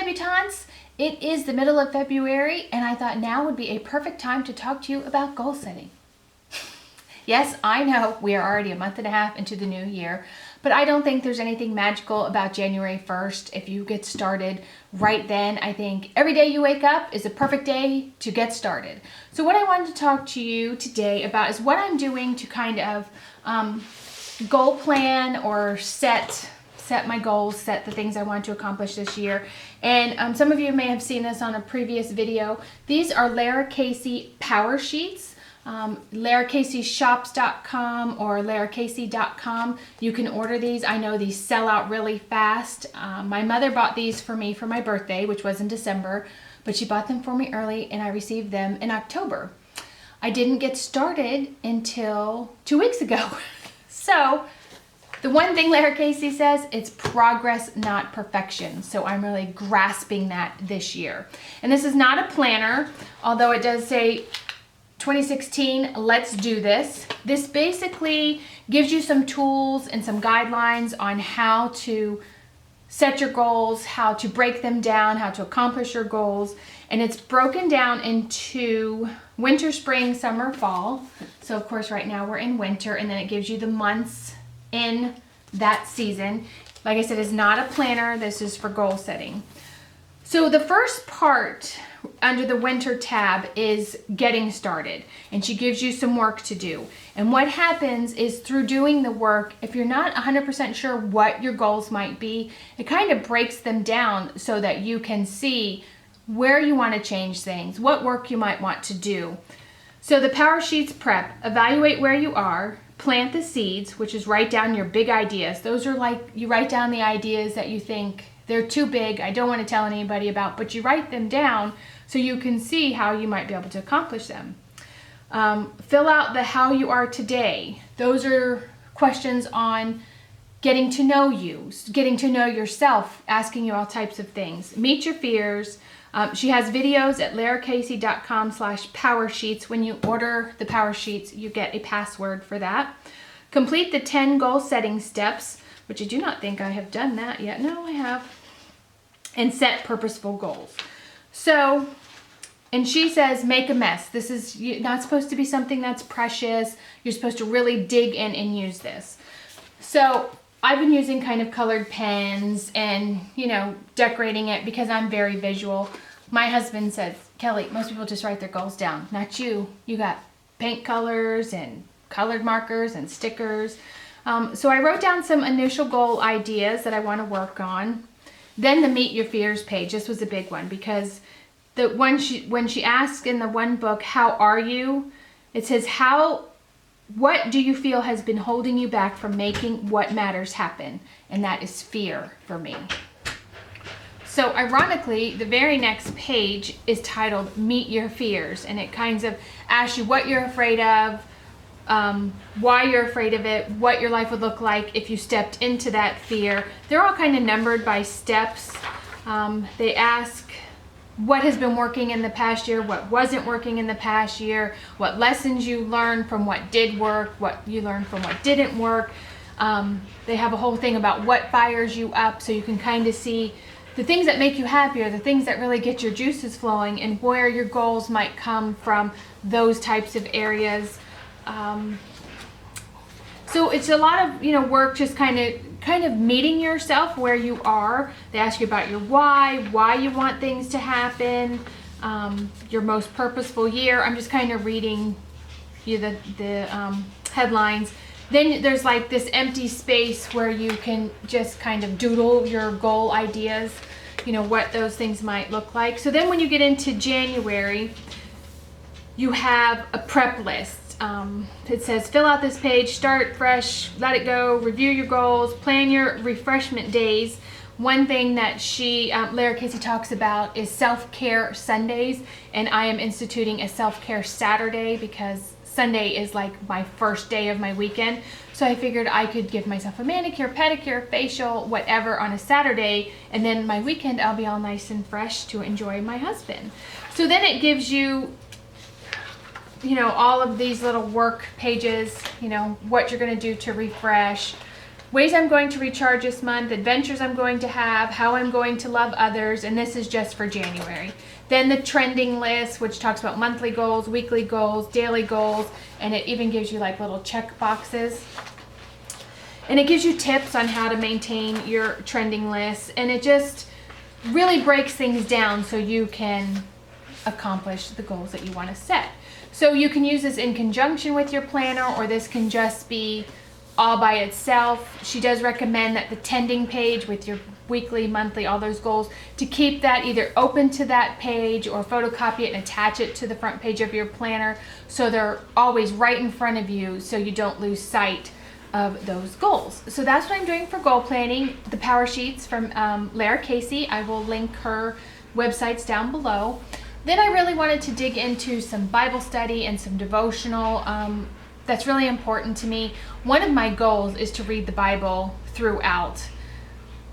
Debutantes. It is the middle of February, and I thought now would be a perfect time to talk to you about goal setting. Yes, I know we are already a month and a half into the new year, but I don't think there's anything magical about January 1st. If you get started right then, I think every day you wake up is a perfect day to get started. So what I wanted to talk to you today about is what I'm doing to kind of goal plan or set my goals, set the things I want to accomplish this year. And some of you may have seen this on a previous video. These are Lara Casey Powersheets. LaraCaseyShops.com or LaraCasey.com. You can order these. I know these sell out really fast. My mother bought these for me for my birthday, which was in December, but she bought them for me early and I received them in October. I didn't get started until 2 weeks ago. So the one thing Lara Casey says, it's progress, not perfection. So I'm really grasping that this year. And this is not a planner, although it does say 2016, let's do this. This basically gives you some tools and some guidelines on how to set your goals, how to break them down, how to accomplish your goals. And it's broken down into winter, spring, summer, fall. So of course right now we're in winter, and then it gives you the months in that season. Like I said, it's not a planner. This is for goal setting. So the first part under the winter tab is getting started, and she gives you some work to do. And what happens is through doing the work, if you're not 100% sure what your goals might be, it kind of breaks them down so that you can see where you want to change things, what work you might want to do. So the Powersheets prep, evaluate where you are, plant the seeds, which is write down your big ideas. Those are like, you write down the ideas that you think they're too big, I don't want to tell anybody about, but you write them down so you can see how you might be able to accomplish them. Fill out the how you are today. Those are questions on getting to know you, getting to know yourself, asking you all types of things. Meet your fears. She has videos at laracasey.com/powersheets. When you order the Powersheets, you get a password for that. Complete the 10 goal setting steps, which I do not think I have done that yet. No, I have. And set purposeful goals. So, and she says, make a mess. This is not supposed to be something that's precious. You're supposed to really dig in and use this. So I've been using kind of colored pens and, you know, decorating it because I'm very visual. My husband says, Kelly, most people just write their goals down. Not you. You got paint colors and colored markers and stickers. So I wrote down some initial goal ideas that I want to work on. Then the Meet Your Fears page. This was a big one because when she asked in the one book, how are you? It says, what do you feel has been holding you back from making what matters happen? And that is fear for me. So ironically, the very next page is titled Meet Your Fears, and it kind of asks you what you're afraid of, why you're afraid of it, what your life would look like if you stepped into that fear. They're all kind of numbered by steps. They ask what has been working in the past year, what wasn't working in the past year, what lessons you learned from what did work, what you learned from what didn't work. They have a whole thing about what fires you up, so you can kind of see the things that make you happier, the things that really get your juices flowing, and where your goals might come from those types of areas. So it's a lot of, work just kind of meeting yourself where you are. They ask you about your why you want things to happen, your most purposeful year. I'm just kind of reading you the headlines. Then there's like this empty space where you can just kind of doodle your goal ideas, what those things might look like. So then when you get into January, you have a prep list. It says, fill out this page, start fresh, let it go, review your goals, plan your refreshment days. One thing that Lara Casey talks about is self-care Sundays, and I am instituting a self-care Saturday because Sunday is like my first day of my weekend. So I figured I could give myself a manicure, pedicure, facial, whatever on a Saturday, and then my weekend I'll be all nice and fresh to enjoy my husband. So then it gives you all of these little work pages, what you're going to do to refresh, ways I'm going to recharge this month, adventures I'm going to have, how I'm going to love others, and this is just for January. Then the trending list, which talks about monthly goals, weekly goals, daily goals, and it even gives you like little check boxes. And it gives you tips on how to maintain your trending list, and it just really breaks things down so you can accomplish the goals that you want to set. So you can use this in conjunction with your planner, or this can just be all by itself. She does recommend that the tending page with your weekly, monthly, all those goals, to keep that either open to that page or photocopy it and attach it to the front page of your planner so they're always right in front of you so you don't lose sight of those goals. So that's what I'm doing for goal planning. The Powersheets from Lara Casey, I will link her websites down below. Then I really wanted to dig into some Bible study and some devotional. That's really important to me. One of my goals is to read the Bible throughout.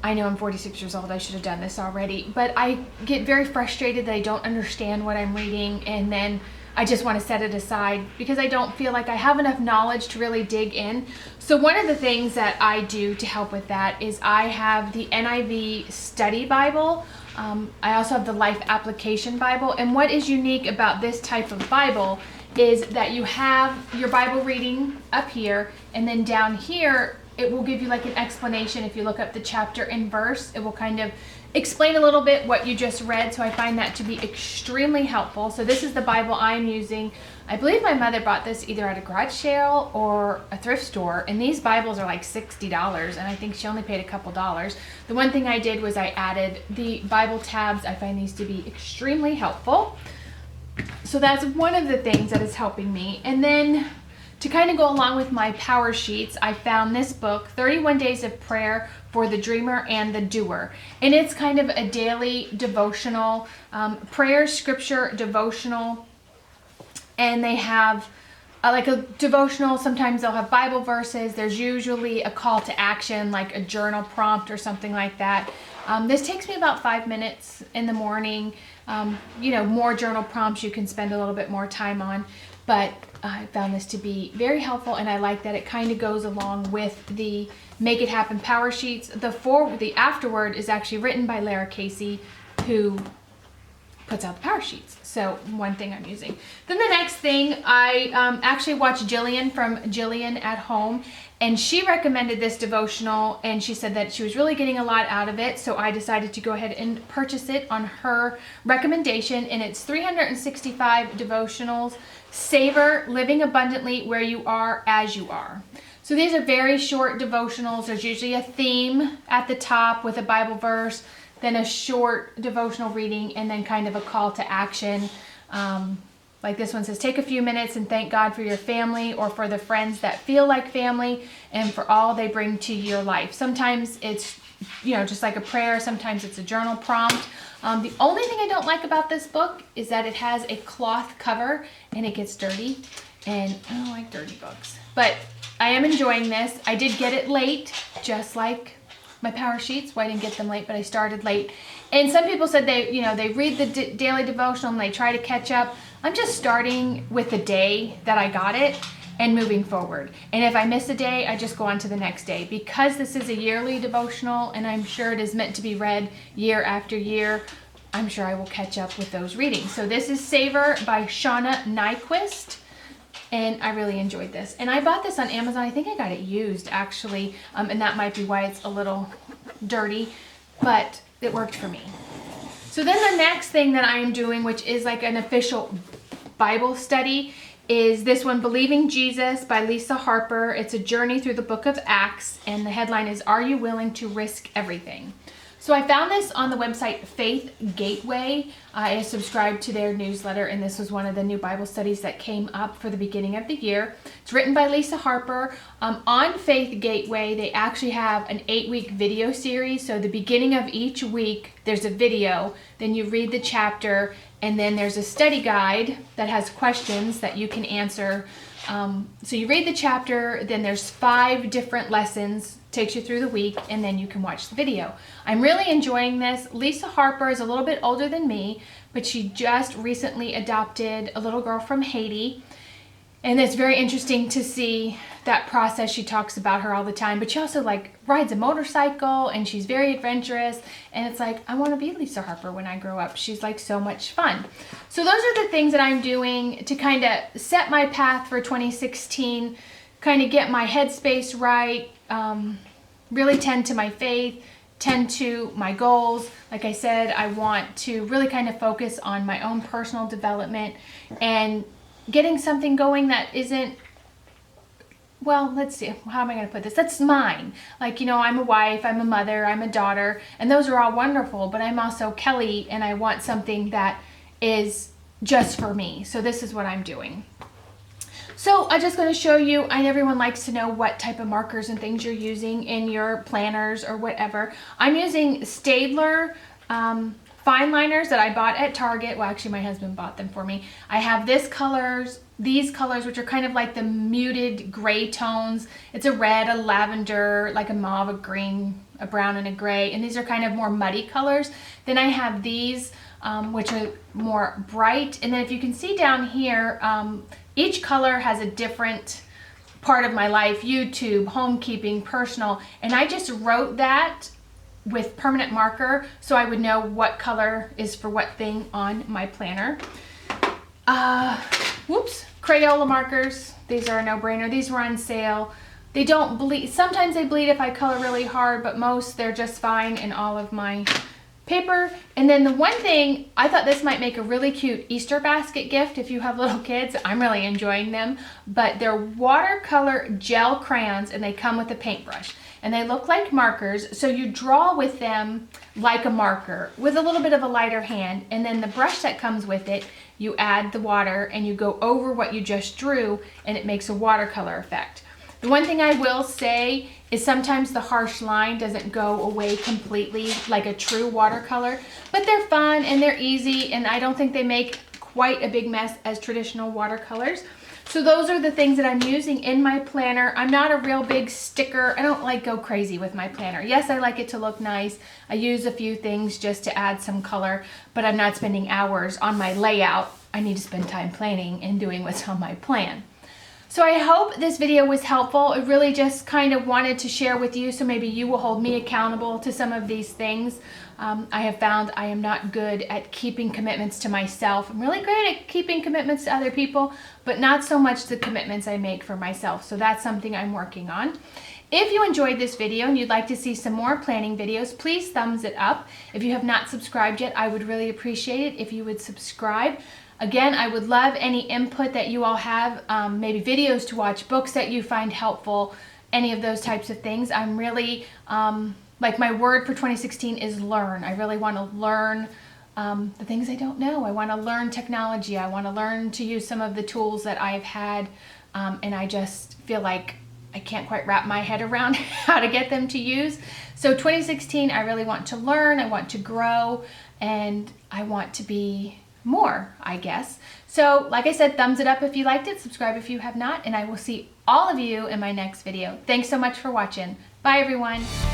I know I'm 46 years old, I should have done this already, but I get very frustrated that I don't understand what I'm reading, and then I just want to set it aside because I don't feel like I have enough knowledge to really dig in. So one of the things that I do to help with that is I have the NIV Study Bible. I also have the Life Application Bible, and what is unique about this type of Bible is that you have your Bible reading up here, and then down here it will give you like an explanation. If you look up the chapter and verse, it will kind of explain a little bit what you just read. So I find that to be extremely helpful. So this is the Bible I'm using. I believe my mother bought this either at a garage sale or a thrift store, and these Bibles are like $60, and I think she only paid a couple dollars. The one thing I did was I added the Bible tabs. I find these to be extremely helpful. So that's one of the things that is helping me. And then to kind of go along with my Powersheets, I found this book, 31 Days of Prayer for the Dreamer and the Doer. And it's kind of a daily devotional, prayer, scripture, devotional. And they have like a devotional. Sometimes they'll have Bible verses. There's usually a call to action, like a journal prompt or something like that. This takes me about 5 minutes in the morning. More journal prompts you can spend a little bit more time on. But I found this to be very helpful, and I like that it kind of goes along with the Make It Happen Powersheets. The afterword is actually written by Lara Casey, who puts out the Powersheets. So one thing I'm using. Then the next thing, I actually watched Jillian from Jillian at Home, and she recommended this devotional, and she said that she was really getting a lot out of it. So I decided to go ahead and purchase it on her recommendation, and it's 365 devotionals. Savor living abundantly where you are as you are. So these are very short devotionals. There's usually a theme at the top with a Bible verse, then a short devotional reading, and then kind of a call to action. Like this one says, take a few minutes and thank God for your family or for the friends that feel like family and for all they bring to your life. Sometimes it's, just like a prayer. Sometimes it's a journal prompt. The only thing I don't like about this book is that it has a cloth cover and it gets dirty, and I don't like dirty books. But I am enjoying this. I did get it late, just like my Powersheets. Well, I didn't get them late, but I started late. And some people said they read the daily devotional and they try to catch up. I'm just starting with the day that I got it and moving forward. And if I miss a day, I just go on to the next day. Because this is a yearly devotional, and I'm sure it is meant to be read year after year, I'm sure I will catch up with those readings. So this is Savor by Shauna Nyquist, and I really enjoyed this. And I bought this on Amazon. I think I got it used, actually, and that might be why it's a little dirty, but it worked for me. So then the next thing that I'm doing, which is like an official Bible study, is this one, Believing Jesus by Lisa Harper. It's a journey through the book of Acts, and the headline is, Are You Willing to Risk Everything? So I found this on the website Faith Gateway. I subscribed to their newsletter, and this was one of the new Bible studies that came up for the beginning of the year. It's written by Lisa Harper. On Faith Gateway, they actually have an 8-week video series. So the beginning of each week, there's a video, then you read the chapter, and then there's a study guide that has questions that you can answer. So you read the chapter, then there's 5 different lessons, takes you through the week, and then you can watch the video. I'm really enjoying this. Lisa Harper is a little bit older than me, but she just recently adopted a little girl from Haiti. And it's very interesting to see that process. She talks about her all the time, but she also like rides a motorcycle and she's very adventurous. And it's like, I want to be Lisa Harper when I grow up. She's like so much fun. So those are the things that I'm doing to kind of set my path for 2016, kind of get my headspace right, really tend to my faith, tend to my goals. Like I said, I want to really kind of focus on my own personal development and getting something going that isn't, well, let's see, how am I going to put this? That's mine. Like, you know, I'm a wife, I'm a mother, I'm a daughter, and those are all wonderful, but I'm also Kelly, and I want something that is just for me. So this is what I'm doing. So I'm just going to show you, everyone likes to know what type of markers and things you're using in your planners or whatever. I'm using Staedtler fine liners that I bought at Target. Well, actually my husband bought them for me. I have these colors, which are kind of like the muted gray tones. It's a red, a lavender, like a mauve, a green, a brown, and a gray. And these are kind of more muddy colors. Then I have these, which are more bright. And then if you can see down here, each color has a different part of my life: YouTube, homekeeping, personal. And I just wrote that with permanent marker so I would know what color is for what thing on my planner. Crayola markers. These are a no-brainer. These were on sale. They don't bleed. Sometimes they bleed if I color really hard, but most they're just fine in all of my paper. And then the one thing, I thought this might make a really cute Easter basket gift if you have little kids. I'm really enjoying them, but they're watercolor gel crayons and they come with a paintbrush and they look like markers. So you draw with them like a marker with a little bit of a lighter hand, and then the brush that comes with it, you add the water and you go over what you just drew and it makes a watercolor effect. The one thing I will say is sometimes the harsh line doesn't go away completely like a true watercolor, but they're fun and they're easy, and I don't think they make quite a big mess as traditional watercolors. So those are the things that I'm using in my planner. I'm not a real big sticker. I don't like go crazy with my planner. Yes, I like it to look nice. I use a few things just to add some color, but I'm not spending hours on my layout. I need to spend time planning and doing what's on my plan. So I hope this video was helpful. I really just kind of wanted to share with you so maybe you will hold me accountable to some of these things. I have found I am not good at keeping commitments to myself. I'm really great at keeping commitments to other people, but not so much the commitments I make for myself. So that's something I'm working on. If you enjoyed this video and you'd like to see some more planning videos, please thumbs it up. If you have not subscribed yet, I would really appreciate it if you would subscribe. Again, I would love any input that you all have, maybe videos to watch, books that you find helpful, any of those types of things. I'm really, like my word for 2016 is learn. I really want to learn the things I don't know. I want to learn technology. I want to learn to use some of the tools that I've had, and I just feel like I can't quite wrap my head around how to get them to use. So 2016, I really want to learn, I want to grow, and I want to be more, I guess. So like I said, thumbs it up if you liked it, subscribe if you have not, and I will see all of you in my next video. Thanks so much for watching. Bye everyone.